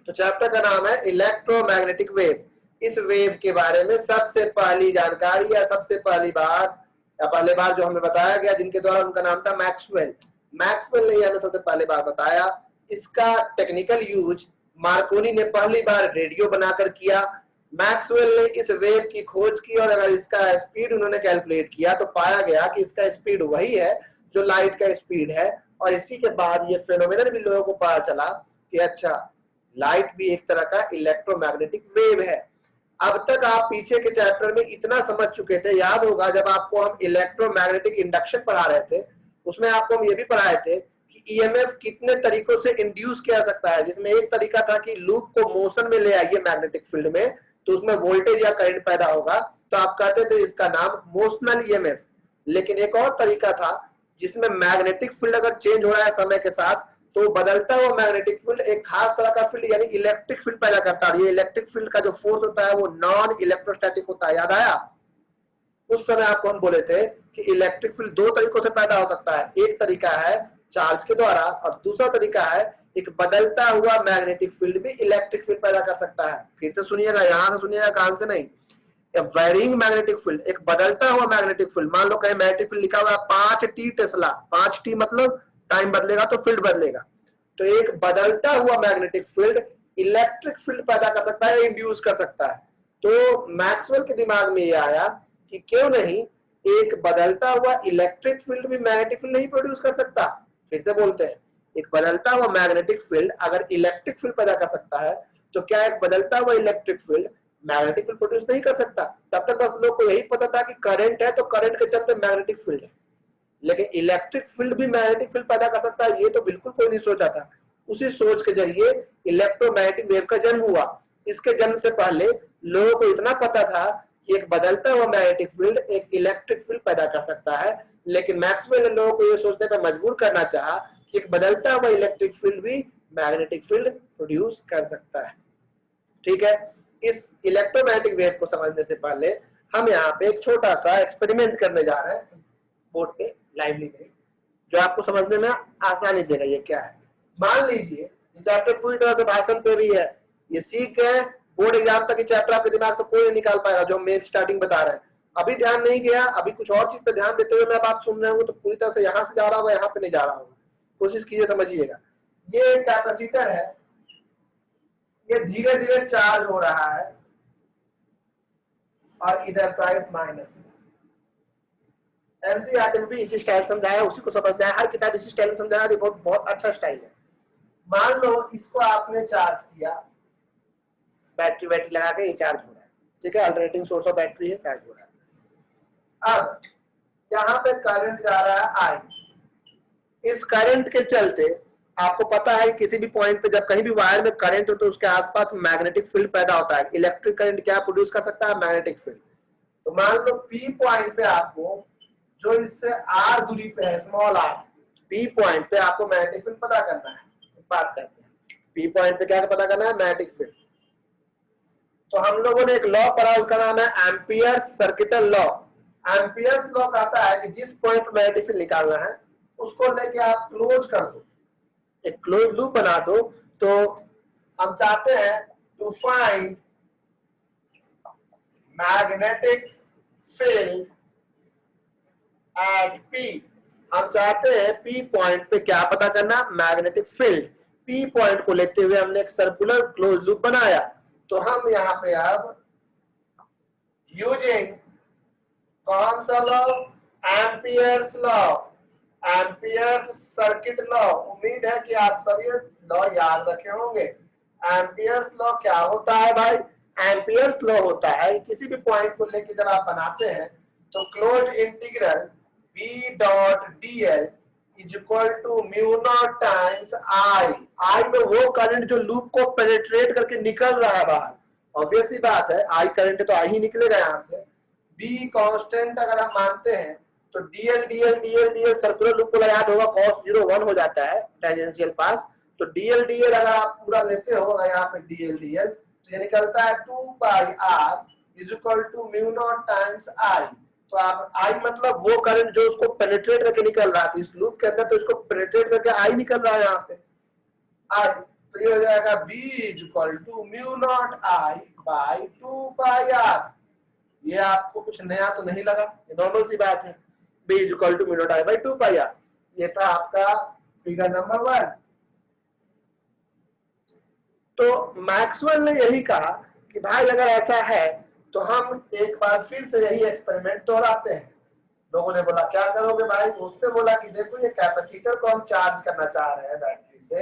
तो चैप्टर का नाम है इलेक्ट्रोमैग्नेटिक वेव। इस वेव के बारे में सबसे पहली जानकारी या सबसे पहली बार जो हमें बताया गया, जिनके द्वारा, उनका नाम था मैक्सवेल। मैक्सवेल ने हमें सबसे पहली बार बताया। इसका टेक्निकल यूज मार्कोनी ने पहली बार रेडियो बनाकर किया। मैक्सवेल ने इस वेव की खोज की और अगर इसका स्पीड उन्होंने कैलकुलेट किया तो पाया गया कि इसका स्पीड वही है जो लाइट का स्पीड है। और इसी के बाद ये फेनोमेनन भी लोगों को पता चला कि अच्छा, लाइट भी एक तरह का इलेक्ट्रोमैग्नेटिक वेव है। अब तक आप पीछे के चैप्टर में इतना समझ चुके थे, याद होगा जब आपको हम इलेक्ट्रोमैग्नेटिक इंडक्शन पढ़ा रहे थे, उसमें आपको हम ये भी पढ़ाए थे कि ईएमएफ कितने तरीकों से इंड्यूस किया जा सकता है, जिसमें एक तरीका था कि लूप को मोशन में ले आइए मैग्नेटिक फील्ड में, तो उसमें वोल्टेज या करंट पैदा होगा, तो आप कहते थे इसका नाम मोशनल ईएमएफ। लेकिन एक और तरीका था जिसमें मैग्नेटिक फील्ड अगर चेंज हो रहा है समय के साथ, तो बदलता हुआ मैग्नेटिक फील्ड एक खास तरह का फील्ड यानी इलेक्ट्रिक फील्ड पैदा करता है। ये इलेक्ट्रिक फील्ड का जो फोर्स होता है वो नॉन इलेक्ट्रोस्टैटिक होता है। याद आया? उस समय आपको हम बोले थे कि इलेक्ट्रिक फील्ड दो तरीकों से पैदा हो सकता है। एक तरीका है चार्ज के द्वारा और दूसरा तरीका है एक बदलता हुआ मैग्नेटिक फील्ड भी इलेक्ट्रिक फील्ड पैदा कर सकता है। फिर से सुनिएगा, यहां से सुनिएगा, कान से नहीं। वेरिंग मैग्नेटिक फील्ड, एक बदलता हुआ मैग्नेटिक फील्ड। मान लो कहीं मैग्नेटिक फील्ड लिखा हुआ है 5t टेस्ला, 5t मतलब टाइम बदलेगा तो फील्ड बदलेगा। तो एक बदलता हुआ मैग्नेटिक फील्ड इलेक्ट्रिक फील्ड पैदा कर सकता है, इंड्यूस कर सकता है। तो मैक्सवेल के दिमाग में ये आया कि क्यों नहीं एक बदलता हुआ इलेक्ट्रिक फील्ड भी मैग्नेटिक फील्ड नहीं प्रोड्यूस कर सकता। फिर से बोलते हैं, एक बदलता हुआ मैग्नेटिक फील्ड अगर इलेक्ट्रिक फील्ड पैदा कर सकता है, तो क्या एक बदलता हुआ electric field magnetic field produce नहीं कर सकता? तब तक बस लोग को यही पता था कि करंट है तो करंट के चलते मैग्नेटिक फील्ड है, लेकिन इलेक्ट्रिक फील्ड भी मैग्नेटिक फील्ड पैदा कर सकता है ये तो बिल्कुल कोई नहीं सोचा था। उसी सोच के जरिए इलेक्ट्रोमैग्नेटिक वेव का जन्म हुआ। इसके जन्म से पहले लोगों को इतना पता था कि एक बदलता हुआ मैग्नेटिक फील्ड एक इलेक्ट्रिक फील्ड पैदा कर सकता है, लेकिन मैक्सवेल ने लोगों को यह सोचने पर मजबूर करना चाहा कि एक बदलता हुआ इलेक्ट्रिक फील्ड भी मैग्नेटिक फील्ड प्रोड्यूस कर सकता है। ठीक है, इस इलेक्ट्रोमैग्नेटिक वेव को समझने से पहले हम यहाँ पे एक छोटा सा एक्सपेरिमेंट करने जा रहे हैं, बोर्ड पे लाइवली नहीं, जो आपको समझने में आसानी देगा। ये क्या है? मान लीजिए ये चैप्टर पूरी तरह से भाषण पे भी है, ये सीख गए, बोर्ड एग्जाम तक ये चैप्टर आपके दिमाग से कोई नहीं निकाल पाएगा जो हम मेन स्टार्टिंग बता रहे हैं। अभी ध्यान नहीं गया, अभी कुछ और चीज पे ध्यान देते हुए मैं बात सुन रहे हूँ, तो पूरी तरह से यहाँ से जा रहा होगा, यहाँ पे नहीं जा रहा होगा। कोशिश कीजिए, समझिएगा। ये कैपेसिटर है, ये धीरे धीरे चार्ज हो रहा है और इधर साइड माइनस। एनसीईआरटी में भी इसी स्टाइल समझाया, उसी को समझना है। हर किताब इसी स्टाइल में समझाया, ये बहुत अच्छा स्टाइल है। मान लो इसको आपने चार्ज किया, बैटरी लगा के ये चार्ज हो रहा है, ठीक है, अल्टरनेटिंग सोर्स ऑफ बैटरी है, चार्ज हो रहा है। अब यहाँ पे करंट जा रहा है आई। इस करंट के चलते आपको पता है किसी भी पॉइंट पे जब कहीं भी वायर में करंट हो तो उसके आसपास मैग्नेटिक फील्ड पैदा होता है। इलेक्ट्रिक करंट क्या प्रोड्यूस कर सकता है? Magnetic field. तो मान लो पी पॉइंट पे आपको, जो इससे आर दूरी पे है, स्मॉल आर, पी पॉइंट पे आपको मैग्नेटिक फील्ड पता करना है। बात करते हैं पी पॉइंट पे क्या पता करना है? Magnetic field. तो हम लोगों ने एक लॉ पढ़ा, उसका नाम है amperes circuital law. Ampere's law कहता है कि जिस पॉइंट पे मैग्नेटिक फील्ड निकालना है उसको लेके आप क्लोज कर दो, एक क्लोज लूप बना दो। तो हम चाहते हैं to find magnetic field at P. हम चाहते हैं पी पॉइंट पे क्या पता करना? Magnetic field. पी पॉइंट को लेते हुए हमने एक सर्कुलर क्लोज लूप बनाया। तो हम यहाँ पे अब यूजिंग कौन सा law? Ampere's law, amperes circuit law. उम्मीद है कि आप सभी लॉ याद रखे होंगे। एम्पियर्स लॉ क्या होता है भाई? एम्पियर्स लॉ होता है किसी भी पॉइंट को लेकर जब आप बनाते हैं तो closed integral B dot dl is equal to mu naught times I। I में वो करंट जो लूप को पेनिट्रेट करके निकल रहा है बाहर, ऑब्वियस सी बात है, I करंट तो I ही निकलेगा यहाँ से। B कांस्टेंट अगर हम मानते हैं तो dl सर्कुलर लूप को याद होगा, cos 0 1 हो जाता है टेंजेंशियल पास। तो dl अगर आप पूरा लेते हो यहाँ पे dl तो ये निकलता है 2 pi r is equal to mu naught times I। तो आप I मतलब वो करंट जो उसको पेनिट्रेट करके निकल रहा था इस लूप के अंदर, तो इसको पेनिट्रेट करके I निकल रहा है यहाँ पे I। तो ये हो जाएगा B equal to mu naught I by 2 pi R। ये आपको कुछ नया तो नहीं लगा, ये नॉर्मल सी बात है। B equal to mu naught I by 2 pi R। ये था आपका फिगर नंबर 1। तो मैक्सवेल ने यही कहा कि भाई अगर ऐसा है तो हम एक बार फिर से यही एक्सपेरिमेंट दोहराते हैं। लोगों ने बोला क्या करोगे भाई? उसने बोला कि देखो ये कैपेसिटर को हम चार्ज करना चाह रहे हैं बैटरी से,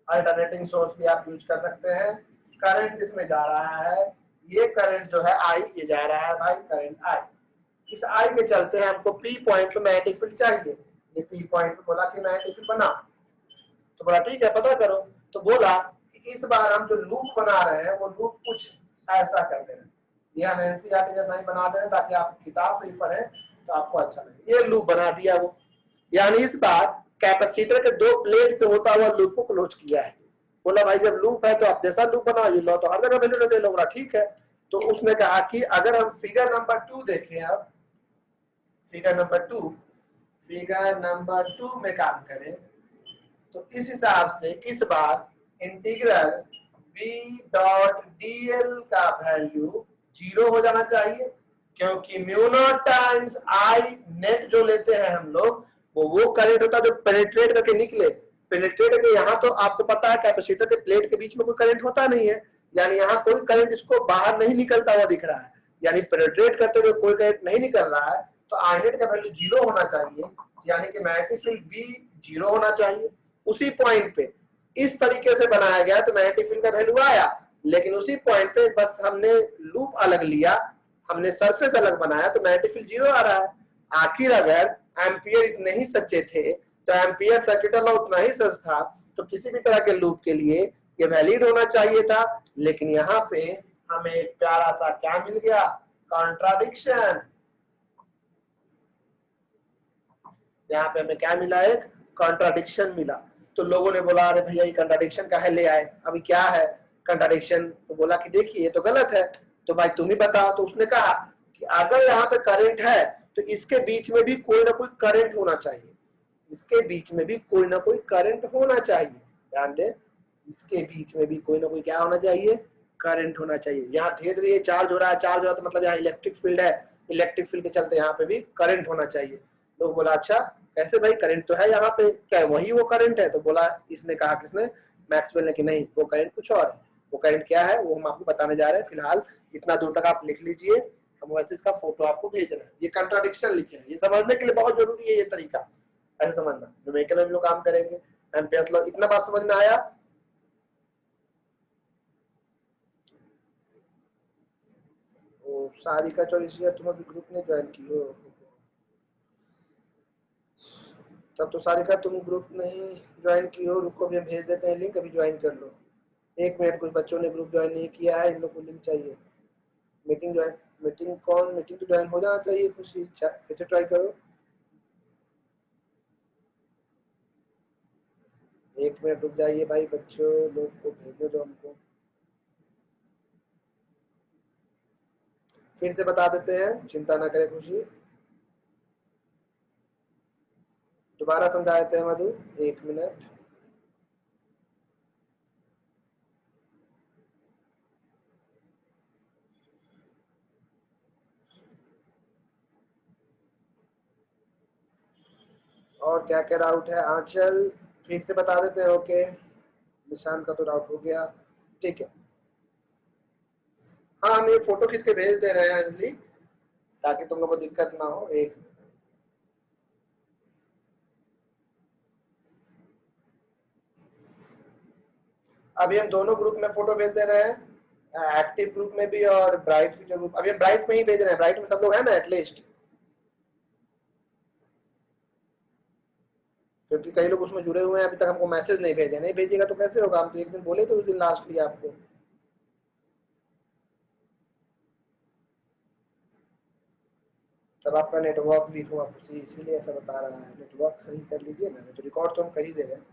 अल्टरनेटिंग सोर्स भी आप यूज कर सकते हैं। करंट इसमें जा रहा है, ये करंट जो है आई, ये जा रहा है भाई करंट आई। इस आई के चलते हैं हमको पी पॉइंट पे मैग्नेटिक फील्ड चाहिए। ये पी पॉइंट पे बोला कि मैग्नेटिक फील्ड बना, तो बोला ठीक है पता करो। तो बोला कि इस बार हम जो लूप बना रहे हैं वो लूप कुछ ऐसा कर दे रहे हैं। ये हम एनसीईआरटी जैसा ही बना दे रहे हैं ताकि आप किताब से ही पढ़ें तो आपको अच्छा लगे। ये लूप बना दिया वो, यानी इस बार कैपेसिटर के दो प्लेट से होता हुआ लूप को क्लोज किया है। बोला भाई जब लूप है तो आप जैसा लूप बनाओ, ये लो तो हर जगह वैल्यू दे लो। ठीक है। तो उसने कहा कि अगर हम फिगर नंबर 2 देखें, अब फिगर नंबर 2 में काम करें तो इस हिसाब से इस बार इंटीग्रल b डॉट dl का वैल्यू 0 हो जाना चाहिए, क्योंकि mu naught times I net जो लेते हैं हम लोग वो करंट होता है जो पेनिट्रेट करके निकले। पेनिट्रेट करके यहाँ तो आपको पता है कैपेसिटर के प्लेट के बीच में कोई करंट होता नहीं है, यानी यहाँ कोई करंट इसको बाहर नहीं निकलता हुआ दिख रहा है, यानी पेनिट्रेट करते हुए कोई करंट नहीं निकल रहा है। तो I नेट का वैल्यू 0 होना चाहिए, यानी कि मैग्नेटिक फील्ड B 0 होना चाहिए। उसी पॉइंट पे इस तरीके से बनाया गया तो मैग्नेटिक फील्ड का वैल्यू आया, लेकिन उसी पॉइंट पे बस हमने लूप अलग लिया, हमने सरफेस अलग बनाया तो मैग्नेटिक फील्ड 0 आ रहा है। आखिर अगर एम्पियर इतने ही सच्चे थे तो एम्पियर सर्किट लॉ उतना ही सच था, तो किसी भी तरह के लूप के लिए ये वैलिड होना चाहिए था। लेकिन यहाँ पे हमें एक प्यारा सा क्या मिल गया? कॉन्ट्राडिक्शन। यहाँ पे हमें क्या मिला? एक कॉन्ट्राडिक्शन मिला। तो लोगों ने बोला अरे भैया ये कॉन्ट्राडिक्शन काहे ले आए, अभी क्या है कॉन्ट्राडिक्शन? तो बोला कि देखिए ये तो गलत है, तो भाई तुम ही बताओ। तो उसने कहा कि अगर यहाँ पे करंट है तो इसके बीच में भी कोई ना कोई करंट होना चाहिए, इसके बीच में भी कोई ना कोई करंट होना चाहिए। ध्यान दे, इसके बीच में भी कोई ना कोई क्या होना चाहिए? करंट होना चाहिए। यहाँ धीरे धीरे चार्ज हो रहा है, चार्ज हो रहा है तो मतलब यहाँ इलेक्ट्रिक फील्ड है, इलेक्ट्रिक फील्ड के चलते यहाँ पे भी करंट होना चाहिए। तो बोला अच्छा कैसे भाई, करंट तो है यहाँ पे, क्या वही वो करंट है? तो बोला, इसने कहा किसने? मैक्सवेल ने, कि नहीं वो करंट कुछ और है। वो करंट क्या है वो हम आपको बताने जा रहे हैं। फिलहाल इतना दूर तक आप लिख लीजिए, हम वैसे इसका फोटो आपको भेज रहे हैं। ये कंट्राडिक्शन लिखे हैं, ये समझने के लिए बहुत जरूरी है ये तरीका, ऐसे समझना। न्यूमेरिकल में हम लोग काम करेंगे, एम्पियर लॉ। इतना बात समझ में आया? सारिका चौरसिया तुम अभी ग्रुप ने ज्वाइन की हो? तब तो सारिका तुम ग्रुप नहीं ज्वाइन की हो, रुको भी हम भेज देते हैं लिंक, अभी ज्वाइन कर लो। 1 मिनट, कुछ बच्चों ने ग्रुप ज्वाइन नहीं किया है, इन लोग को लिंक चाहिए। मीटिंग ज्वाइन, मीटिंग कौन? मीटिंग तो ज्वाइन हो जाना चाहिए, कुछ फिर से ट्राई करो। 1 मिनट रुक जाइए भाई, बच्चों लोग को भेजो जो हमको। फिर से बता देते हैं, चिंता ना करें खुशी, दोबारा समझा देते हैं मधु। 1 मिनट। और क्या क्या डाउट है? आंचल फिर से बता देते हैं। ओके, निशांत का तो डाउट हो गया, ठीक है। हाँ, हम ये फोटो खींच के भेज दे रहे हैं अंजलि, ताकि तुम लोगों को दिक्कत ना हो। एक अभी हम दोनों ग्रुप में फोटो भेज दे रहे हैं, एक्टिव ग्रुप में भी और ब्राइट फ्यूचर ग्रुप। अभी हम ब्राइट में ही भेज रहे हैं, ब्राइट में सब लोग हैं ना एटलीस्ट, क्योंकि कई लोग उसमें जुड़े हुए हैं, अभी तक हमको मैसेज नहीं भेजे। नहीं भेजिएगा तो कैसे होगा? हम तो एक दिन बोले थे उस दिन लास्ट लिया आपको। तब आपका नेटवर्क वीक हुआ खुशी, इसीलिए ऐसा बता रहा है। नेटवर्क सही कर लीजिए ना, तो रिकॉर्ड तो हम कर ही दे रहे हैं।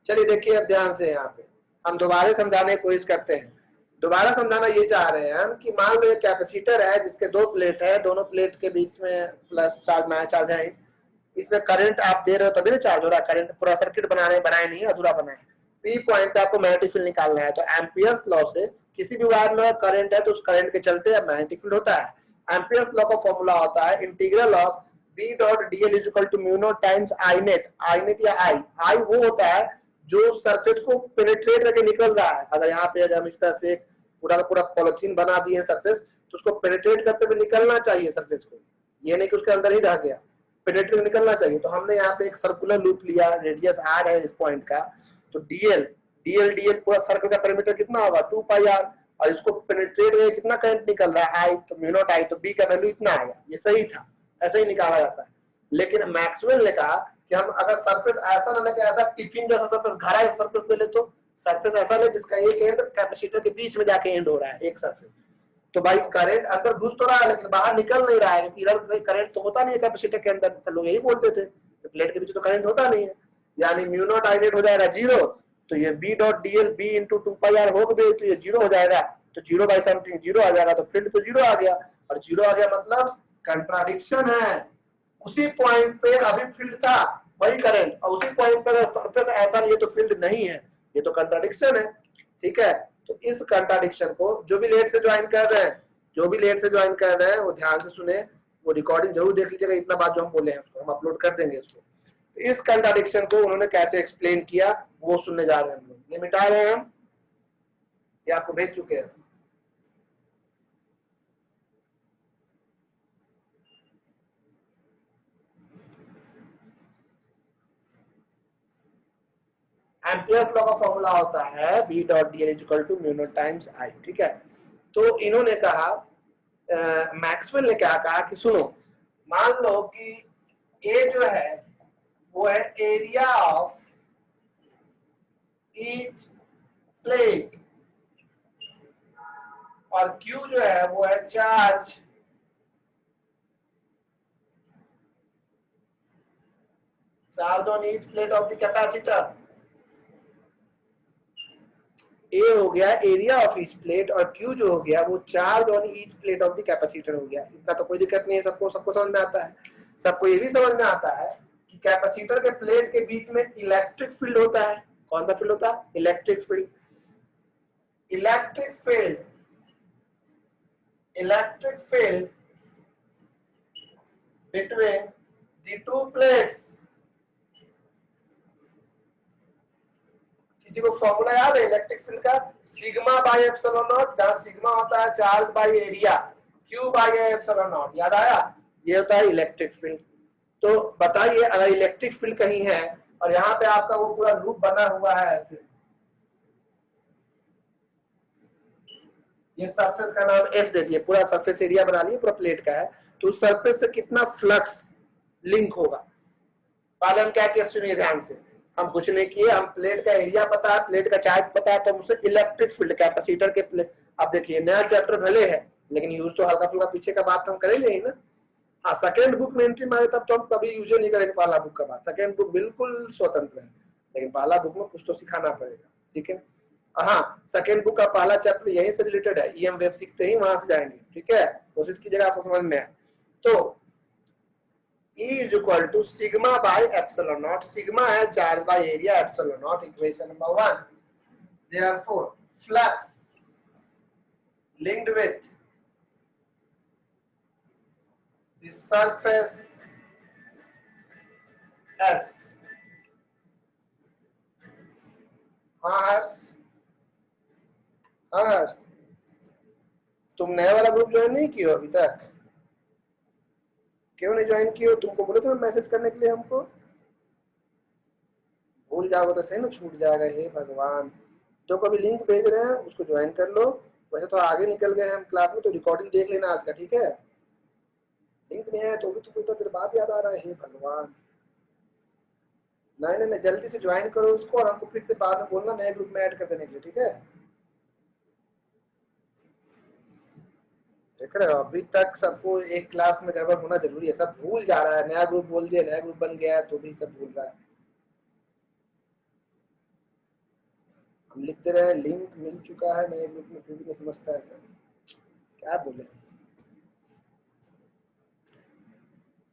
चलिए देखिए अब ध्यान से, यहाँ पे हम दोबारा समझाने की कोशिश करते हैं। दोबारा समझाना ये चाह रहे हैं हम कि मान लो एक कैपेसिटर है जिसके 2 प्लेट है, दोनों प्लेट के बीच में प्लस चार्ज माइनस चार्ज है। इसमें करंट आप दे रहे हो तभी ना चार्ज हो रहा है। करंट पूरा सर्किट बनाए नहीं है, अधूरा बनाए। पी पॉइंट पे आपको मैग्नेटिक फील्ड निकालना है। तो एम्पियर्स लॉ से किसी भी वायर में करंट है तो उस करंट के चलते मैग्नेटिक फील्ड होता है। एम्पियर्स लॉ का फॉर्मूला होता है integral of B dot DL is equal to mu naught times I net. I net या आई वो होता है जो सरफेस को पेनिट्रेट करके निकल रहा है। अगर यहाँ पे हम इस तरह से पूरा का पूरा पॉलिथीन बना दिए सरफेस तो उसको पेनिट्रेट करते हुए निकलना चाहिए सरफेस को, ये नहीं कि उसके अंदर ही रह गया, पेनिट्रेट निकलना चाहिए। तो हमने यहाँ पे एक सर्कुलर लूप लिया, रेडियस आर है इस पॉइंट का, तो डीएल डीएल डीएल पूरा सर्कल का पेरीमीटर कितना होगा 2 पाई आर, और इसको पेनिट्रेट में कितना करंट निकल रहा है आई, तो म्यू नॉट आई, तो बी का वैल्यू इतना आएगा। ये सही था, ऐसे ही निकाला जाता है। लेकिन मैक्सवेल ने कहा कि हम अगर सरफेस ऐसा ना लेके ऐसा टिफिन जैसा सरफेस घड़ा सरफेस ले ले, तो सरफेस ऐसा ले जिसका एक एंड कैपेसिटर के बीच में जाके एंड हो रहा है एक सरफेस, तो भाई करंट अंदर घुस तो रहा है लेकिन बाहर निकल नहीं रहा है, इधर से करंट तो होता नहीं है कैपेसिटर के अंदर। सब लोग यही बोलते थे कि प्लेट के बीच तो करंट होता नहीं है, यानी म्यू नॉट आई नेट हो जाएगा 0, तो ये B dot DL B into 2 pi R हो गए, तो ये 0 हो जाएगा, तो 0 बाई समथिंग 0 आ जाएगा, तो फील्ड तो 0 आ गया, और 0 आ गया मतलब कंट्राडिक्शन है। उसी पॉइंट पे अभी फील्ड था वही करंट, और उसी पॉइंट पर सरफेस ऐसा नहीं है तो फील्ड नहीं है, ये तो कंट्राडिक्शन है। ठीक है, तो इस कंट्राडिक्शन को जो भी लेट से ज्वाइन कर रहे हैं, जो भी लेट से ज्वाइन कर रहे हैं वो ध्यान से सुने, वो रिकॉर्डिंग जरूर देख लीजिएगा, इतना बात जो हम बोले हैं उसको हम अपलोड कर देंगे इसको। तो इस कंट्राडिक्शन को उन्होंने कैसे एक्सप्लेन किया वो सुनने जा रहे हैं हम लोग। ये मिटा रहे हैं हम, ये आपको भेज चुके हैं। एम्पियर्स लॉ का फॉर्मूला होता है B dot D L equal to mu naught times I. ठीक है, तो इन्होंने कहा, मैक्सवेल ने क्या कहा कि सुनो, मान लो कि ए जो है वो है एरिया ऑफ ईच प्लेट, और क्यू जो है वो है charge on each plate of the capacitor. A हो गया एरिया ऑफ ईच प्लेट, और क्यू जो हो गया वो charge on each plate of the capacitor हो गया। इतना तो कोई दिक्कत नहीं है, सबको समझ में आता है। सबको ये भी समझ में आता है कि कैपेसिटर के प्लेट के बीच में इलेक्ट्रिक फील्ड होता है। कौन सा फील्ड होता है? Electric field. Electric field between the two plates. किसी को फॉर्मूला याद है इलेक्ट्रिक फील्ड का? सिग्मा बाई एप्सिलॉन नॉट, जहां सिग्मा होता है charge by area, Q by epsilon naught, याद आया? ये होता है इलेक्ट्रिक फील्ड। तो बताइए अगर इलेक्ट्रिक फील्ड कहीं है और यहाँ पे आपका वो पूरा लूप बना हुआ है ऐसे, ये सरफेस का नाम एस दे दिए, पूरा सरफेस एरिया बना लिए, पूरा प्लेट का है, तो उस सरफेस से कितना फ्लक्स लिंक होगा? पहले हम क्या किया सुनिए ध्यान से, हम कुछ नहीं किए, हम प्लेट का एरिया पता है, प्लेट का चार्ज पता है, तो हम उसे इलेक्ट्रिक फील्ड कैपेसिटर के प्लेट। अब देखिए नया चैप्टर भले है लेकिन यूज तो हल्का फुल्का पीछे का बात हम करेंगे ही ना। हाँ, सेकेंड बुक में एंट्री मारे तब तो हम कभी यूज नहीं करेंगे पहला बुक का बात, सेकेंड बुक बिल्कुल स्वतंत्र है, लेकिन पहला बुक में कुछ तो सिखाना पड़ेगा। ठीक है, हाँ, सेकेंड बुक का पहला चैप्टर यहीं से रिलेटेड है, ईएम वेव सीखते ही वहां से जाएंगे। ठीक है, कोशिश कीजिएगा आपको समझ में आए। तो E is equal to sigma by epsilon naught, sigma है charge by area, epsilon naught equation number 1। Therefore flux linked with the surface S। हाँ हर्ष, हाँ हर्ष, तुम नया वाला ग्रुप ज्वाइन नहीं किए हो अभी तक? क्यों नहीं ज्वाइन किए हो? तुमको बोले थे मैसेज करने के लिए, हमको भूल जाओगे तो सही ना, छूट जाएगा। हे भगवान, तो कभी लिंक भेज रहे हैं उसको ज्वाइन कर लो। वैसे तो आगे निकल गए हम क्लास में, तो रिकॉर्डिंग देख लेना आज का। ठीक है, लिंक नहीं है तो भी तुमको इतना देर बाद याद आ रहा है, हे भगवान। नहीं नहीं नहीं, जल्दी से ज्वाइन करो उसको, और हमको फिर से बाद में बोलना नए ग्रुप में ऐड कर देने के लिए। ठीक है, देख रहे हो अभी तक सबको एक क्लास में गड़बड़ होना जरूरी है, सब भूल जा रहा है। नया ग्रुप बोल दिया, नया ग्रुप बन गया है, तो भी सब भूल रहा है। हम लिखते रहे लिंक मिल चुका है नए ग्रुप में, फिर भी नहीं समझता है सर, क्या बोले।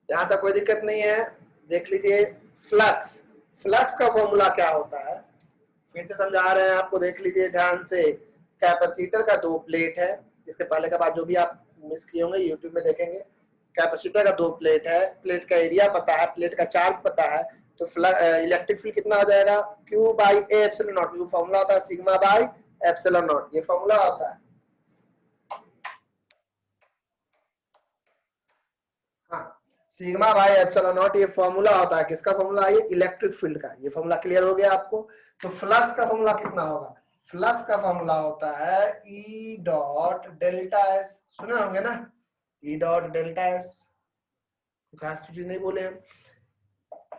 यहाँ तक कोई दिक्कत नहीं है, देख लीजिए। फ्लक्स, फ्लक्स का फॉर्मूला क्या होता है? फिर से समझा रहे हैं आपको, देख लीजिए ध्यान से। कैपेसिटर का 2 प्लेट है, इसके पहले का बात जो भी आप मिस किए होंगे यूट्यूब में देखेंगे। कैपेसिटर का 2 प्लेट है, प्लेट का एरिया पता है, प्लेट का चार्ज पता है, तो इलेक्ट्रिक फील्ड कितना हो जाएगा, Q by A epsilon naught. ये फॉर्मूला होता है सिग्मा बाई एप्सिलॉन नॉट, ये फॉर्मूला होता है। हाँ, सिग्मा बाई एप्सिलॉन नॉट ये फॉर्मूला होता है। किसका फॉर्मूला है, ये इलेक्ट्रिक फील्ड का। ये फॉर्मूला क्लियर हो गया आपको। तो फ्लक्स का फॉर्मूला कितना होगा, फ्लक्स का फॉर्मूला होता है ई डॉट डेल्टा एस। सुने होंगे ना, ई डॉट डेल्टा एस, खास चीज नहीं बोले हम।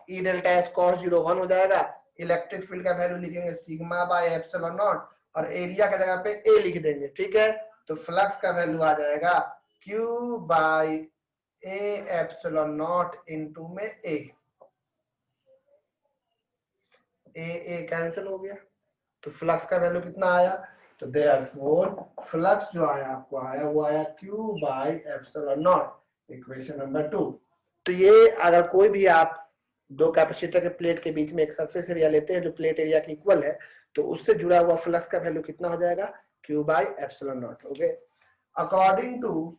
ई डेल्टा एस cos 0 1 हो जाएगा। इलेक्ट्रिक फील्ड का वैल्यू लिखेंगे सिग्मा बाय एप्सिलॉन नॉट, और एरिया की जगह पे ए लिख देंगे, ठीक है। तो फ्लक्स का वैल्यू आ जाएगा Q by A epsilon naught into में ए कैंसिल हो गया। तो फ्लक्स का वैल्यू कितना आया, तो देयरफॉर फ्लक्स जो आया आपको आया वो आया Q by epsilon not, equation number 2। तो ये अगर कोई भी आप दो कैपेसिटर के प्लेट के बीच में एक सरफेस एरिया लेते हैं जो प्लेट एरिया के इक्वल है, तो उससे जुड़ा हुआ फ्लक्स का वैल्यू कितना हो जाएगा, Q by epsilon naught. Okay, according to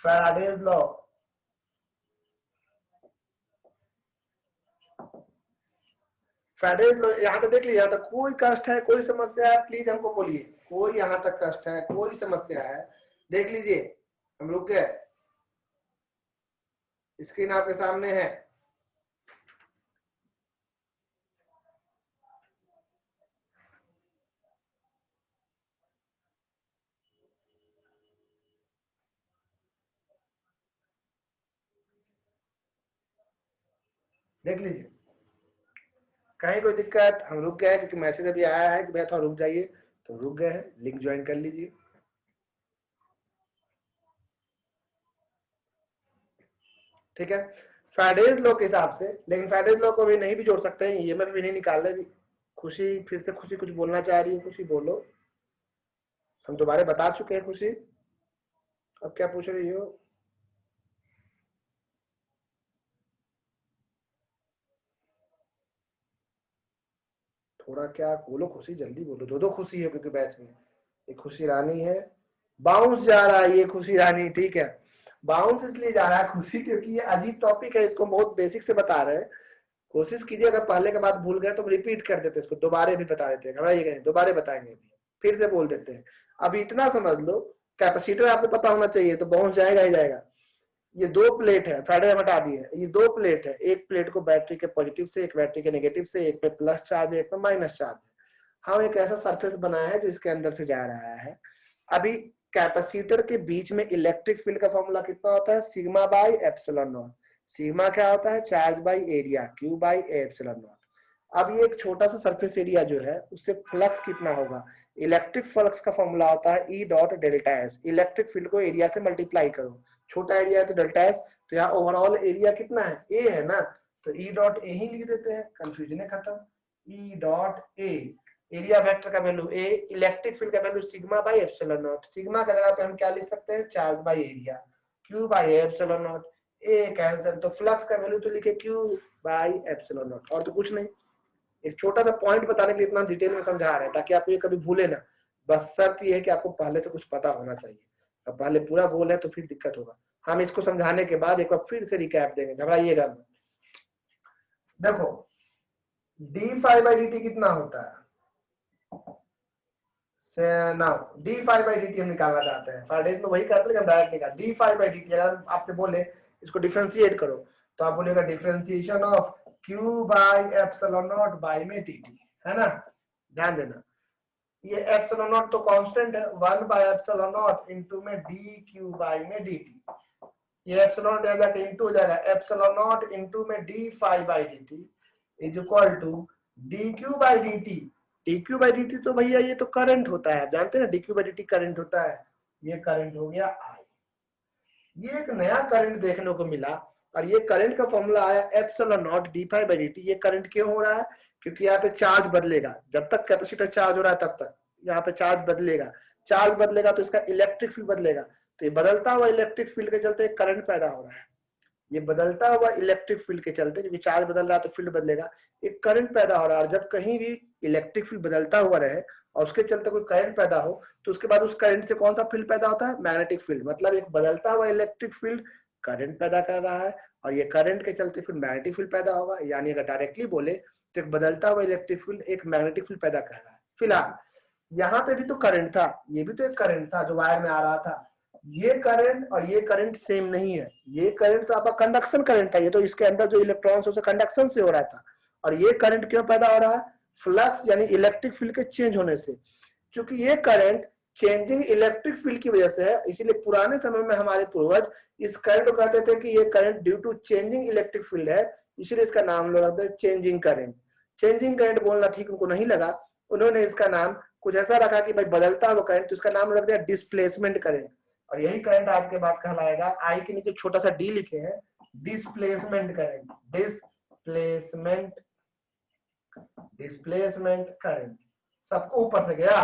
Faraday's law, Faraday's law यहाँ तक देख लीजिए। यहाँ तक कोई कष्ट है, कोई समस्या है, प्लीज हमको बोलिए। कोई यहाँ तक कष्ट है, कोई समस्या है, देख लीजिए। हम लोग के स्क्रीन आपके सामने है। देख लीजिए, कहीं कोई दिक्कत, हम रुक गए हैं क्योंकि मैसेज अभी आया है कि भैया थोड़ा रुक जाइए, तो रुक गए हैं। लिंक ज्वाइन कर लीजिए। ठीक है, फैराडेज लॉ के हिसाब से, लेकिन फैराडेज लॉ को भी नहीं भी जोड़ सकते हैं, ये मैं भी नहीं निकाल रहे भी। खुशी फिर से, खुशी कुछ बोलना चाह रही है, खुशी बोलो। हम दोबारा बता चुके हैं खुशी, अब क्या पूछ रही हो। थोड़ा क्या बोलो खुशी, जल्दी बोलो। दो दो खुशी है क्योंकि बैच में एक खुशी रानी है, बाउंस जा रहा है ये खुशी रानी, ठीक है। बाउंस इसलिए जा रहा है खुशी क्योंकि ये अजीब टॉपिक है, इसको बहुत बेसिक से बता रहे हैं। कोशिश कीजिए, अगर पहले के बाद भूल गए तो रिपीट कर देते, इसको दोबारा भी बता देते हैं, घबराइएगा नहीं, दोबारा बताएंगे, फिर से बोल देते हैं। अभी इतना समझ लो, कैपेसिटर आपको पता होना चाहिए, तो बाउंस जाएगा ही जाएगा। ये दो प्लेट है, फ्राइडे हटा दी है, ये दो प्लेट है, एक प्लेट को बैटरी के पॉजिटिव से, एक बैटरी के नेगेटिव से, एक पे प्लस चार्ज है, एक पे माइनस चार्ज है। हम एक ऐसा सरफेस बनाया है जो इसके अंदर से जा रहा है। अभी कैपेसिटर के बीच में इलेक्ट्रिक फील्ड का फॉर्मूला कितना होता है, sigma by epsilon not. Sigma क्या होता है, charge by area, Q by epsilon not. अब ये एक छोटा सा सरफेस एरिया जो है उससे फ्लक्स कितना होगा, इलेक्ट्रिक फ्लक्स का फॉर्मूला होता है E dot delta S. Electric field को एरिया से मल्टीप्लाई करो, छोटा एरिया है तो डेल्टा एस, तो यहाँ ओवरऑल एरिया कितना है, ए है ना, तो E डॉट ए ही लिख देते हैं, कंफ्यूजन है खत्म। E dot A, area vector का वैल्यू ए, इलेक्ट्रिक फील्ड का value sigma by epsilon not. Sigma का जगह पे हम क्या लिख सकते हैं, charge by area, Q by epsilon not. A cancel, तो फ्लक्स का वैल्यू तो लिखे Q बाई एप्सिलॉन नॉट, और तो कुछ नहीं। एक छोटा सा पॉइंट बताने के लिए इतना डिटेल में समझा रहे हैं ताकि आपको ये कभी भूले ना। बस शर्त ये है कि आपको पहले से कुछ पता होना चाहिए, अब पहले पूरा बोल है तो फिर दिक्कत होगा। हम इसको समझाने के बाद एक बार फिर से रिकैप देंगे, घबराइएगा मत। देखो D five by D T कितना होता है, now D five by D T हम निकालना चाहते हैं। फैराडेज में वही करते हैं, डायरेक्ट निकाल। D five by D T अगर आपसे बोले इसको डिफरेंशिएट करो, तो आप बोलेगा differentiation of Q by epsilon not by में टी, है ना। ध्यान देना, ये एप्सिलॉन नॉट तो कांस्टेंट है, 1 बाय एप्सिलॉन नॉट इनटू में डी क्यू बाई में डी टी। ये एप्सिलॉन नॉट जाएगा इनटू हो जाएगा एप्सिलॉन नॉट इनटू में D five by D T is equal to D Q by D T. D Q by D T तो भैया ये तो करंट होता है, जानते हैं ना, D Q by D T current होता है। ये करंट हो गया आई, ये एक नया करंट देखने को मिला, और ये करंट का फॉर्मूला आया epsilon naught D five by D T. ये करंट क्यों हो रहा है, क्योंकि यहाँ पे चार्ज बदलेगा, जब तक कैपेसिटर चार्ज हो रहा है तब तक यहाँ पे चार्ज बदलेगा, चार्ज बदलेगा तो इसका इलेक्ट्रिक फील्ड बदलेगा, तो ये बदलता हुआ इलेक्ट्रिक फील्ड के चलते करंट पैदा हो रहा है। ये बदलता हुआ इलेक्ट्रिक फील्ड के चलते, क्योंकि चार्ज बदल रहा है तो फील्ड बदलेगा, एक करंट पैदा हो रहा है। जब कहीं भी इलेक्ट्रिक फील्ड बदलता हुआ रहे और उसके चलते कोई करंट पैदा हो, तो उसके बाद उस करंट से कौन सा फील्ड पैदा होता है? Magnetic field. मतलब एक बदलता हुआ इलेक्ट्रिक फील्ड करंट पैदा कर रहा है और ये करंट के चलते फिर मैग्नेटिक फील्ड पैदा होगा। यानी अगर डायरेक्टली बोले तो एक बदलता हुआ इलेक्ट्रिक फील्ड एक मैग्नेटिक फील्ड पैदा कर रहा है। फिलहाल यहाँ पे भी तो करंट था, ये भी तो एक करंट था जो वायर में आ रहा था। ये करंट और ये करंट सेम नहीं है। ये करंट तो आपका कंडक्शन करंट था, ये तो इसके अंदर जो इलेक्ट्रॉन्स है उसे कंडक्शन से हो रहा था। और ये करंट क्यों पैदा हो रहा है? फ्लक्स यानी इलेक्ट्रिक फील्ड के चेंज होने से। क्योंकि ये करंट चेंजिंग इलेक्ट्रिक फील्ड की वजह से है, इसीलिए पुराने समय में हमारे पूर्वज इस करंट को कहते थे कि ये current due to changing electric field है, इसलिए इसका नाम लोग रखते हैं चेंजिंग करंट। चेंजिंग करंट बोलना ठीक उनको नहीं लगा, उन्होंने इसका नाम कुछ ऐसा रखा कि भाई बदलता हुआ करंट, तो इसका नाम रख दिया डिस्प्लेसमेंट करंट। और यही करंट आज के बाद कहलाएगा, आई के नीचे छोटा सा डी लिखे हैं, displacement current. Displacement displacement current. सबको ऊपर से गया?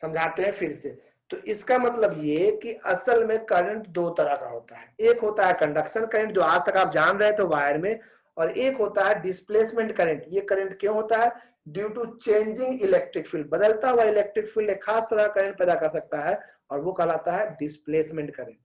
समझाते हैं फिर से। तो इसका मतलब ये कि असल में करंट दो तरह का होता है। एक होता है कंडक्शन करंट जो आज तक आप जान रहे थे वायर में, और एक होता है डिस्प्लेसमेंट करंट। ये करंट क्यों होता है? Due to changing electric field. बदलता हुआ इलेक्ट्रिक फील्ड एक खास तरह का करंट पैदा कर सकता है और वो कहलाता है डिस्प्लेसमेंट करंट।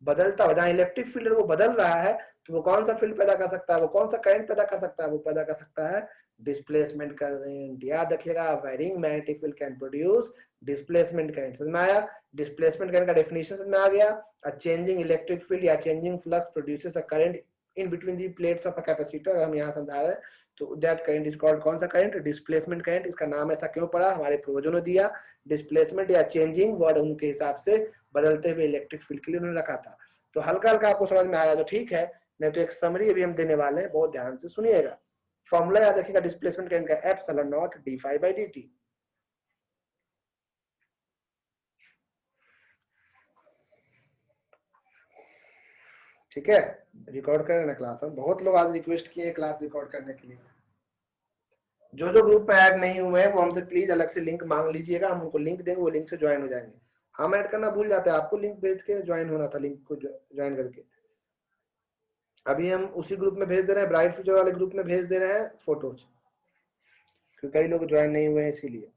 बदलता हुआ, जहां इलेक्ट्रिक फील्ड वो बदल रहा है, तो वो कौन सा फील्ड पैदा कर सकता है, वो कौन सा करंट पैदा कर सकता है? वो पैदा कर सकता है डिस्प्लेसमेंट करंट। याद रखिएगा, varying magnetic field can produce displacement current. समझ में आया? डिस्प्लेसमेंट करंट का डेफिनेशन समझ में आ गया। अ चेंजिंग इलेक्ट्रिक फील्ड या changing flux produces a current in between the plates of a capacitor. हम यहाँ समझा रहे हैं, तो दैट करंट इज कॉल्ड कौन सा करंट? Displacement current. इसका नाम ऐसा क्यों पड़ा? हमारे पूर्वजों ने दिया। डिस्प्लेसमेंट या चेंजिंग वर्ड उनके हिसाब से बदलते हुए इलेक्ट्रिक फील्ड के लिए उन्होंने रखा था। तो हल्का हल्का आपको समझ में आया तो ठीक है, नहीं तो एक समरी अभी हम देने वाले हैं, बहुत ध्यान से सुनिएगा। फॉर्मूला याद रखिएगा डिस्प्लेसमेंट करंट का, epsilon naught D phi by D T. ठीक है, रिकॉर्ड कर लेना क्लास। हम बहुत लोग आज रिक्वेस्ट किए क्लास रिकॉर्ड करने के लिए। जो जो ग्रुप में ऐड नहीं हुए हैं वो हमसे प्लीज अलग से लिंक मांग लीजिएगा, हम उनको लिंक देंगे, वो लिंक से ज्वाइन हो जाएंगे। हम ऐड करना भूल जाते हैं, आपको लिंक भेज के ज्वाइन होना था, लिंक को ज्वाइन करके। अभी हम उसी ग्रुप में भेज दे रहे हैं, ब्राइट फ्यूचर वाले ग्रुप में भेज दे रहे हैं फोटोज, क्योंकि कई लोग ज्वाइन नहीं हुए हैं इसीलिए।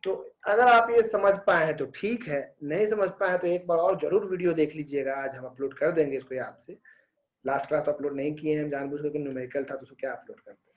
तो अगर आप ये समझ पाए हैं तो ठीक है, नहीं समझ पाए तो एक बार और जरूर वीडियो देख लीजिएगा, आज हम अपलोड कर देंगे इसको याद से। लास्ट क्लास तो अपलोड नहीं किए हैं हम जानबूझ करके, न्यूमेरिकल था तो उसको क्या अपलोड करते हैं।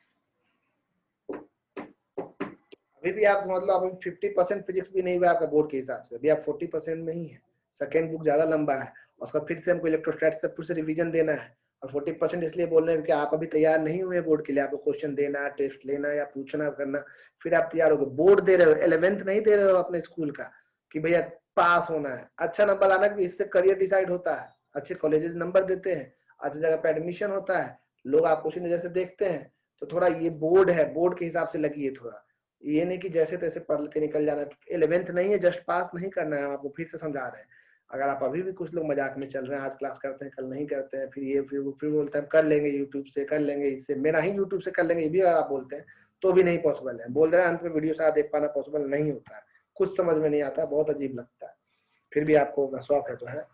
अभी भी आप समझ लो, आप 50% फिजिक्स भी नहीं हुआ आपका बोर्ड के हिसाब से, अभी आप 40% में ही है। सेकेंड बुक ज्यादा लंबा है और उसका फिर से हमको इलेक्ट्रोस्टैटिक्स से फिर से रिवीजन देना है। और 40% इसलिए बोल रहे हैं कि आप अभी तैयार नहीं हुए बोर्ड के लिए, आपको क्वेश्चन देना, टेस्ट लेना या पूछना करना, फिर आप तैयार हो। बोर्ड दे रहे हो, 11th नहीं दे रहे हो अपने स्कूल का कि भैया पास होना है, अच्छा नंबर लाना, कि इससे करियर डिसाइड होता है। अच्छे कॉलेजेस नंबर देते हैं, अच्छी जगह पे एडमिशन होता है, लोग आपको उसी नजर से देखते हैं। तो थोड़ा ये बोर्ड है, बोर्ड के हिसाब से लगी है थोड़ा, ये नहीं कि जैसे तैसे पढ़ के निकल जाना। 11th नहीं है, जस्ट पास नहीं करना है, आपको फिर से समझा रहे हैं। अगर आप अभी भी, कुछ लोग मजाक में चल रहे हैं, आज क्लास करते हैं कल नहीं करते हैं, फिर ये फिर बोलते हैं कर लेंगे यूट्यूब से, कर लेंगे इससे, मेरा ही यूट्यूब से कर लेंगे, ये भी अगर आप बोलते हैं तो भी नहीं पॉसिबल है। बोल रहे हैं अंत में वीडियो साथ देख पाना पॉसिबल नहीं होता है, कुछ समझ में नहीं आता, बहुत अजीब लगता है, फिर भी आपको शौक है तो है।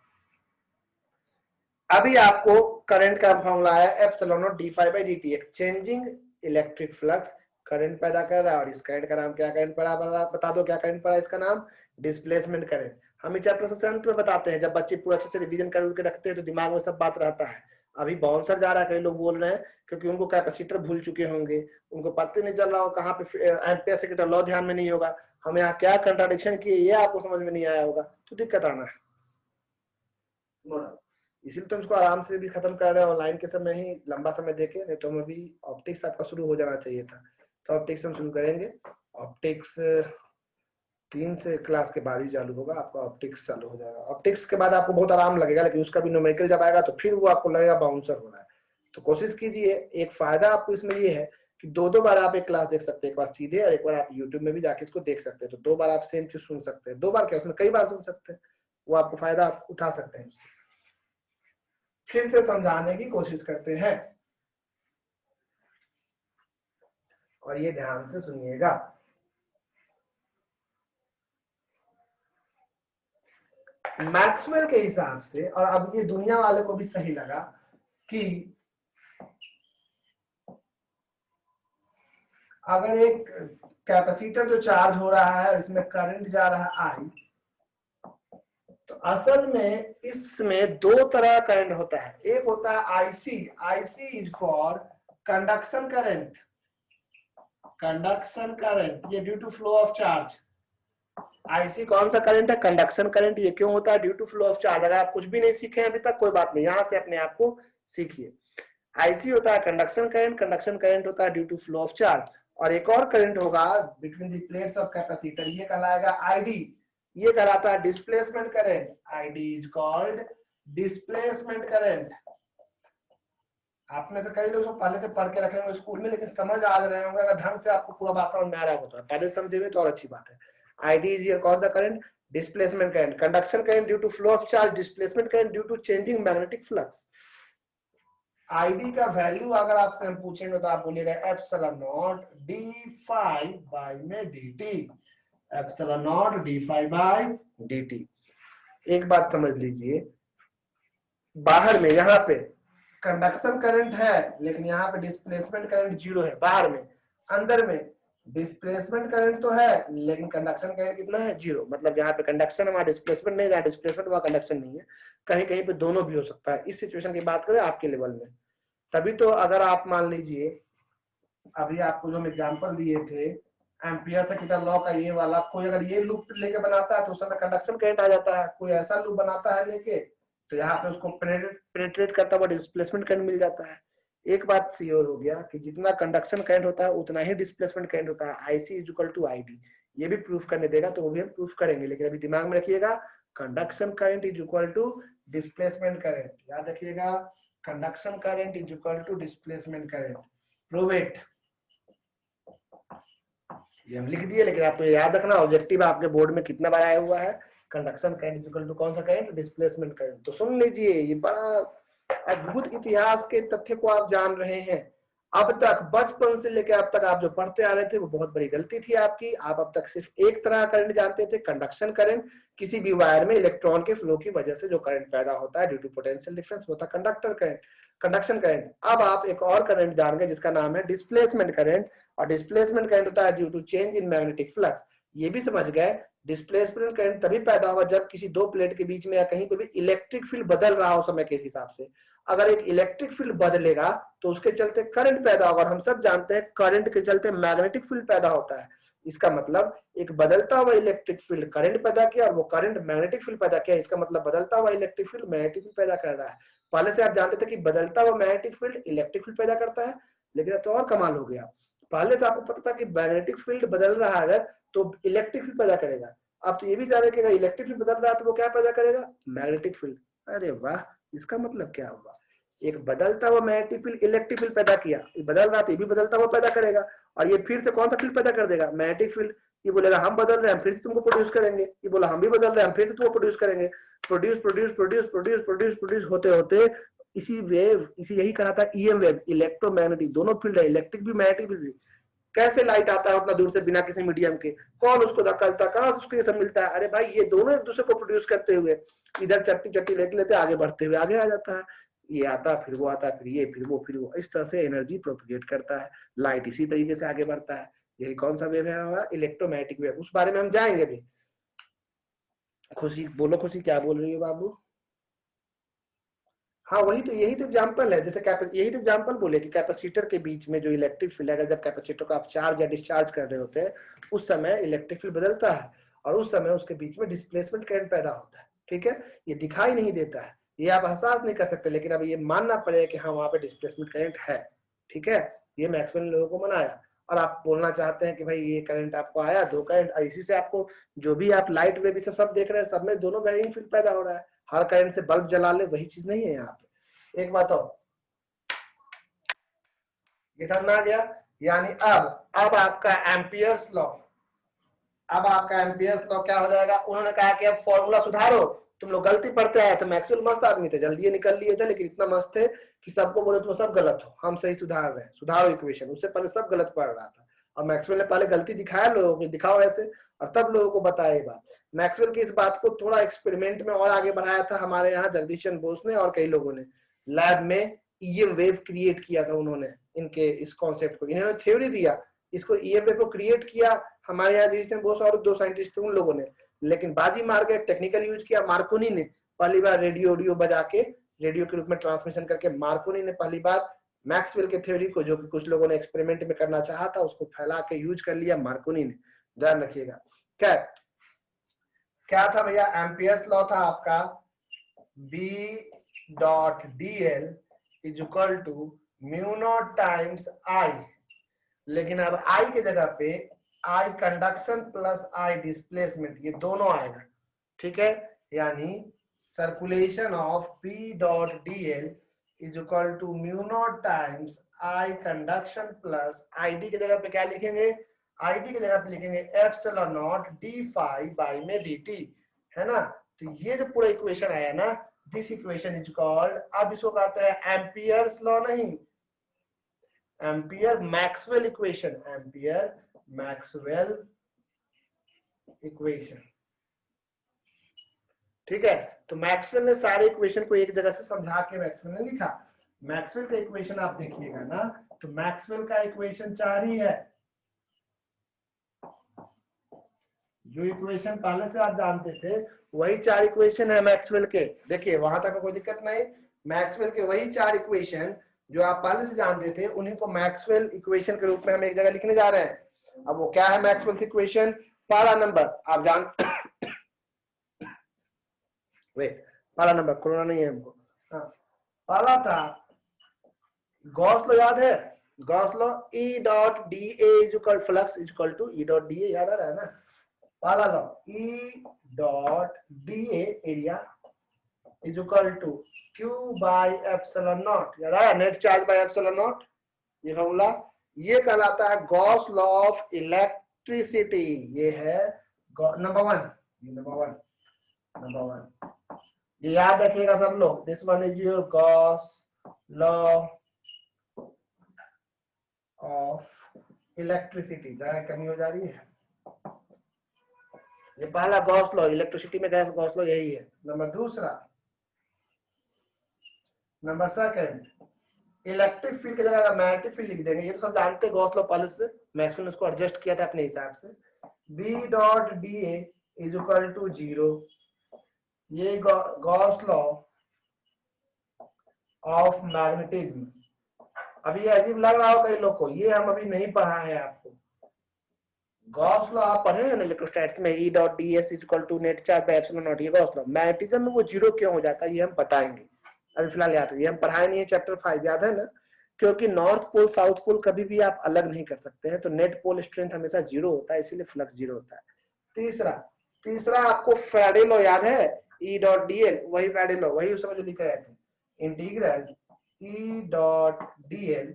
अभी आपको करंट का फॉर्मूला है epsilon naught D phi by D t. एक चेंजिंग इलेक्ट्रिक फ्लक्स करंट पैदा कर रहा है, और इस करंट का नाम क्या करंट पड़ा? बता दो क्या करंट पड़ा? इसका नाम डिस्प्लेसमेंट करंट। हम इस चैप्टर सबसे अंत में बताते हैं, जब बच्चे पूरा अच्छे से रिवीजन करके रखते हैं तो दिमाग में सब बात रहता है। अभी बाउंसर जा रहा है, कई लोग बोल रहे हैं, क्योंकि उनको कैपेसिटर भूल चुके होंगे, उनको पता नहीं चल रहा हो कहाँ पे एम्पियर सेकेंड लॉ ध्यान में नहीं होगा, हम यहाँ क्या कंट्राडिक्शन किए ये आपको समझ में नहीं आया होगा, तो दिक्कत आना है। इसीलिए तो इसको आराम से भी खत्म कर रहे हैं ऑनलाइन के समय ही, लंबा समय देके, नहीं तो हम अभी ऑप्टिक्स आपका शुरू हो जाना चाहिए था। तो ऑप्टिक्स हम शुरू करेंगे। ऑप्टिक्स 3 से क्लास के बाद ही चालू होगा, आपका ऑप्टिक्स चालू हो जाएगा। ऑप्टिक्स के बाद आपको बहुत आराम लगेगा, लेकिन उसका भी न्यूमेरिकल जब आएगा तो फिर वो आपको लगेगा बाउंसर हो रहा है। तो कोशिश कीजिए, एक फायदा आपको इसमें ये है कि 2-2 बार आप एक क्लास देख सकते हैं, एक बार सीधे और एक बार आप यूट्यूब में भी जाके इसको देख सकते हैं। तो 2 बार आप सेम चीज सुन सकते हैं, 2 बार क्या, उसमें कई बार सुन सकते हैं, वो आपको फायदा आप उठा सकते हैं। फिर से समझाने की कोशिश करते हैं और ये ध्यान से सुनिएगा। मैक्सवेल के हिसाब से, और अब ये दुनिया वाले को भी सही लगा, कि अगर एक कैपेसिटर जो चार्ज हो रहा है और इसमें करंट जा रहा है आई, तो असल में इसमें दो तरह का करंट होता है। एक होता है IC, IC is for conduction current, conduction current, ये due to flow of charge. IC कौन सा करंट है? Conduction current. ये क्यों होता है? Due to flow of charge. अगर आप कुछ भी नहीं सीखे अभी तक कोई बात नहीं, यहां से अपने आप को सीखिए। आईसी होता है कंडक्शन करंट, कंडक्शन करंट होता है due to flow of charge. और एक और करंट होगा between the plates of capacitor, ये कहलाएगा आईडी, ये कहलाता है displacement current. ID is called displacement current. आप में से कई लोग पहले से पढ़ के रखे होंगे स्कूल में, लेकिन समझ आ रहे होंगे अगर ढंग से आपको पूरा बात समझ में आ रहा होगा तो पहले समझे हुए तो और अच्छी बात है। ID is called the current, displacement current, conduction current due to flow of charge, displacement current due to changing magnetic flux. ID का वैल्यू अगर आपसे हम पूछेंगे तो आप बोलिएगा epsilon naught D phi by में dt, epsilon naught D phi by dt। एक बात समझ लीजिए, बाहर में यहाँ पे कंडक्शन करंट है लेकिन यहाँ पे डिस्प्लेसमेंट करंट जीरो है बाहर में। अंदर में डिस्प्लेसमेंट करंट तो है लेकिन कंडक्शन करंट कितना है? जीरो। मतलब जहाँ पे कंडक्शन है वहाँ डिस्प्लेसमेंट नहीं, जहाँ डिस्प्लेसमेंट वहाँ कंडक्शन नहीं है। कहीं कहीं पे दोनों भी हो सकता है। इस सिचुएशन की बात करें आपके लेवल में, तभी तो अगर आप मान लीजिए अभी आपको जो हम एग्जाम्पल दिए थे एम्पियर सर्किट लॉ का, ये वाला कोई अगर ये लूप लेके बनाता है तो उस समय कंडक्शन करंट आ जाता है। कोई ऐसा लूप बनाता है लेके तो यहाँ पे उसको पेनिट्रेट करता हुआ डिस्प्लेसमेंट करंट मिल जाता है। एक बात श्योर हो गया कि जितना कंडक्शन करंट होता है उतना ही डिस्प्लेसमेंट करंट होता है। IC is equal to ID. ये भी प्रूफ करने देगा तो वो भी हम प्रूफ करेंगे, लेकिन अभी दिमाग में रखिएगा conduction current is equal to displacement current. याद रखिएगा conduction current is equal to displacement current. Prove it. ये हम लिख दिए, लेकिन आपको याद रखना ऑब्जेक्टिव आपके बोर्ड में कितना बार आया हुआ है, कंडक्शन करंट इक्वल टू कौन सा करंट? Displacement current. तो सुन लीजिए, ये बड़ा अद्भुत इतिहास के तथ्य को आप जान रहे हैं। अब तक बचपन से लेकर अब तक आप जो पढ़ते आ रहे थे वो बहुत बड़ी गलती थी आपकी। आप अब तक सिर्फ एक तरह का करंट जानते थे, कंडक्शन करंट। किसी भी वायर में इलेक्ट्रॉन के फ्लो की वजह से जो करंट पैदा होता है ड्यू टू पोटेंशियल डिफरेंस, होता है कंडक्टर करंट, कंडक्शन करंट। अब आप एक और करंट जान गए जिसका नाम है डिस्प्लेसमेंट करंट, और डिस्प्लेसमेंट करंट होता है due to change in magnetic flux. ये भी समझ गए डिस्प्लेसमेंट करंट तभी पैदा होगा जब किसी दो प्लेट के बीच में या कहीं पे भी इलेक्ट्रिक फील्ड बदल रहा हो समय के हिसाब से। अगर एक इलेक्ट्रिक फील्ड बदलेगा तो उसके चलते करंट पैदा होगा। हम सब जानते हैं करंट के चलते मैग्नेटिक फील्ड पैदा होता है। इसका मतलब एक बदलता हुआ इलेक्ट्रिक फील्ड करंट पैदा किया और वो करंट मैग्नेटिक फील्ड पैदा किया। इसका मतलब बदलता हुआ इलेक्ट्रिक फील्ड मैग्नेटिक फील्ड पैदा कर रहा है। पहले से आप जानते थे कि बदलता हुआ मैग्नेटिक फील्ड इलेक्ट्रिक फील्ड पैदा करता है, लेकिन अब तो और कमाल हो गया। पहले से आपको पता था कि मैग्नेटिक फील्ड बदल रहा है अगर तो इलेक्ट्रिक फील्ड पैदा करेगा। अब तो ये भी जाने कि अगर इलेक्ट्रिक फील्ड बदल रहा है तो वो क्या पैदा करेगा? Magnetic field. अरे वाह, इसका मतलब क्या हुआ? एक बदलता हुआ मैग्नेटिक फील्ड इलेक्ट्रिक फील्ड पैदा किया, ये बदल रहा था, ये भी बदलता हुआ पैदा करेगा, और ये फिर से कौन सा फील्ड पैदा कर देगा? Magnetic field. ये बोलेगा हम बदल रहे हैं, फिर से तुमको प्रोड्यूस करेंगे। ये बोला हम भी बदल रहे हैं, फिर से तुमको प्रोड्यूस करेंगे। Produce produce produce produce produce produce होते होते इसी वेव, इसी यही कहा था ईएम वेव, इलेक्ट्रोमैग्नेटिक। दोनों फील्ड है, इलेक्ट्रिक भी मैग्नेटिक भी। कैसे लाइट आता है उतना दूर से बिना किसी मीडियम के? कौन उसको धक्का, कहां से उसको ये सब मिलता है? अरे भाई, ये दोनों एक दूसरे को प्रोड्यूस करते हुए इधर चट्टी चट्टी लेते लेते आगे बढ़ते हुए आगे आ जाता है। ये आता फिर वो आता, फिर ये फिर वो फिर वो, इस तरह से एनर्जी प्रोपिगेट करता है। लाइट इसी तरीके से आगे बढ़ता है। यही कौन सा वेव है हमारा? Electromagnetic wave. उस बारे में हम जाएंगे भी। खुशी बोलो, खुशी क्या बोल रही है बाबू? हाँ वही तो, यही तो एग्जांपल है। जैसे यही तो एग्जांपल बोले कि कैपेसिटर के बीच में जो इलेक्ट्रिक फील्ड है, जब कैपेसिटर को आप चार्ज या डिस्चार्ज कर रहे होते हैं उस समय इलेक्ट्रिक फील्ड बदलता है और उस समय उसके बीच में डिस्प्लेसमेंट करंट पैदा होता है। ठीक है, ये दिखाई नहीं देता है, ये आप एहसास नहीं कर सकते, लेकिन अब ये मानना पड़ेगा कि हाँ वहां पे डिस्प्लेसमेंट करंट है। ठीक है, ये मैक्सवेल ने लोगों को मनाया। और आप बोलना चाहते हैं कि भाई ये करंट आपको आया, दो करंट, इसी से आपको जो भी आप लाइट वेव सब देख रहे हैं सब में दोनों वैरिंग फील्ड पैदा हो रहा है। हर करंट से बल्ब जला ले वही चीज नहीं है यहाँ पे। एक बात और, ये समझ में आ गया? यानी अब आपका एम्पियर्स लॉ, अब आपका एम्पियर्स लॉ क्या हो जाएगा? उन्होंने कहा कि अब फॉर्मूला सुधारो। तुम लोग गलती पढ़ते आए थे, मैक्सवेल मस्त आदमी थे, जल्दी निकल लिए थे, लेकिन इतना मस्त थे कि सबको बोले तुम सब गलत हो, हम सही सुधार रहे हैं, सुधारो इक्वेशन। उससे पहले सब गलत पढ़ रहा था और मैक्सवेल ने पहले गलती दिखाया लोगों को, दिखाओ ऐसे, और तब लोगों को बताया ये बात। मैक्सवेल की इस बात को थोड़ा एक्सपेरिमेंट में और आगे बढ़ाया था हमारे यहाँ जगदीश चंद्र बोस ने और कई लोगों ने लैब में ईएम वेव क्रिएट किया था उन्होंने, इनके इस कॉन्सेप्ट को, इन्होंने थ्योरी दिया, इसको ईएम वेव को क्रिएट किया। हमारे यहाँ जिसने बहुत सारे दो साइंटिस्ट थे उन लोगों ने, लेकिन बाजी मार के टेक्निकल यूज किया मार्कोनी ने, पहली बार रेडियो ऑडियो बजा के रेडियो के रूप में ट्रांसमिशन करके मार्कोनी ने पहली बार मैक्सवेल के थ्योरी को, जो कि कुछ लोगों ने एक्सपेरिमेंट में करना चाहा था, उसको फैला के यूज कर लिया मार्कोनी ने, ध्यान रखिएगा। क्या था भैया, एम्पियर्स लॉ था आपका, B.dl is equal to mu naught times I, लेकिन अब आई के जगह पे I conduction plus I displacement, ये दोनों आएगा, ठीक है। यानी circulation of P.dl is equal to mu naught times I conduction plus I d की जगह पे क्या लिखेंगे, आई डी की जगह पे लिखेंगे epsilon naught D phi by में डी टी, है ना। तो ये जो पूरा इक्वेशन आया ना, दिस इक्वेशन इज कॉल्ड, अब इसको कहते हैं एम्पियर्स लॉ, नहीं ampere Maxwell equation, ampere Maxwell equation, ठीक है। तो मैक्सवेल ने सारे इक्वेशन को एक जगह से समझा के मैक्सवेल ने लिखा। मैक्सवेल का इक्वेशन आप देखिएगा ना, तो मैक्सवेल का इक्वेशन 4 ही है, जो इक्वेशन पहले से आप जानते थे वही 4 इक्वेशन है मैक्सवेल के। देखिए वहां तक कोई दिक्कत नहीं, मैक्सवेल के वही 4 इक्वेशन जो आप पहले से जानते थे, उन्हीं को मैक्सवेल इक्वेशन के रूप में हम एक जगह लिखने जा रहे हैं। अब वो क्या है मैक्सवेल इक्वेशन, पहला नंबर आप जान वेट, पहला नंबर कोरोना नहीं है हमको, हाँ पहला था गॉस लॉ, याद है Gauss law, E dot d a is equal flux is equal to E dot d a, याद आ रहा है ना। पहला law E dot d a area is equal to Q by epsilon naught, याद आया, net charge by epsilon naught, ये formula. ये कहलाता है गॉस लॉ ऑफ इलेक्ट्रिसिटी, ये है नंबर 1, ये नंबर वन, ये याद रखिएगा सब लोग, this one is your Gauss law of electricity. जगह कमी हो जा रही है, ये पहला गॉस लॉ, इलेक्ट्रिसिटी में गॉस लॉ यही है। नंबर सेकंड इलेक्ट्रिक फील्ड की जगह मैग्नेटिक फील्ड लिख देंगे, ये तो सब जानते हैं गॉस लॉ पहले से, मैक्सवेल ने उसको एडजस्ट किया था अपने हिसाब से। B dot d a is equal to 0, ये गॉस लॉ ऑफ मैग्नेटिज्म। अभी अजीब लग रहा हो कई लोग को, ये हम अभी नहीं पढ़ा है आपको। गॉस लॉ आप पढ़े हैं ना इलेक्ट्रोस्टैटिक्स में, E dot d s is equal to net charge by epsilon naught, ये गॉस लॉ। मैग्नेटिज्म में वो 0 क्यों हो जाता है ये हम बताएंगे, अभी फिलहाल याद है, ये हम पढ़ाए नहीं है, चैप्टर 5 याद है ना। क्योंकि नॉर्थ पोल साउथ पोल कभी भी आप अलग नहीं कर सकते हैं, तो नेट पोल स्ट्रेंथ हमेशा 0 होता है, इसीलिए फ्लक्स 0 होता है। तीसरा आपको फैराडे लॉ याद है, E डॉट डी एल, वही फैराडे लॉ, वही उस समय जो लिखा गया था, integral E dot D L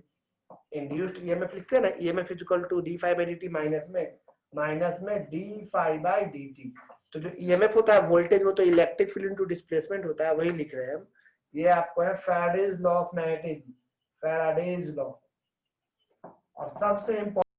induced EMF लिखते हैं ना, EMF is equal to D phi by D T minus में D phi by D T. तो जो ईएमएफ होता है वोल्टेज, वो तो इलेक्ट्रिक फील्ड इनटू डिस्प्लेसमेंट होता है, वही लिख रहे हैं हम। ये आपको है Faraday's law of magnetism, Faraday's law. और सबसे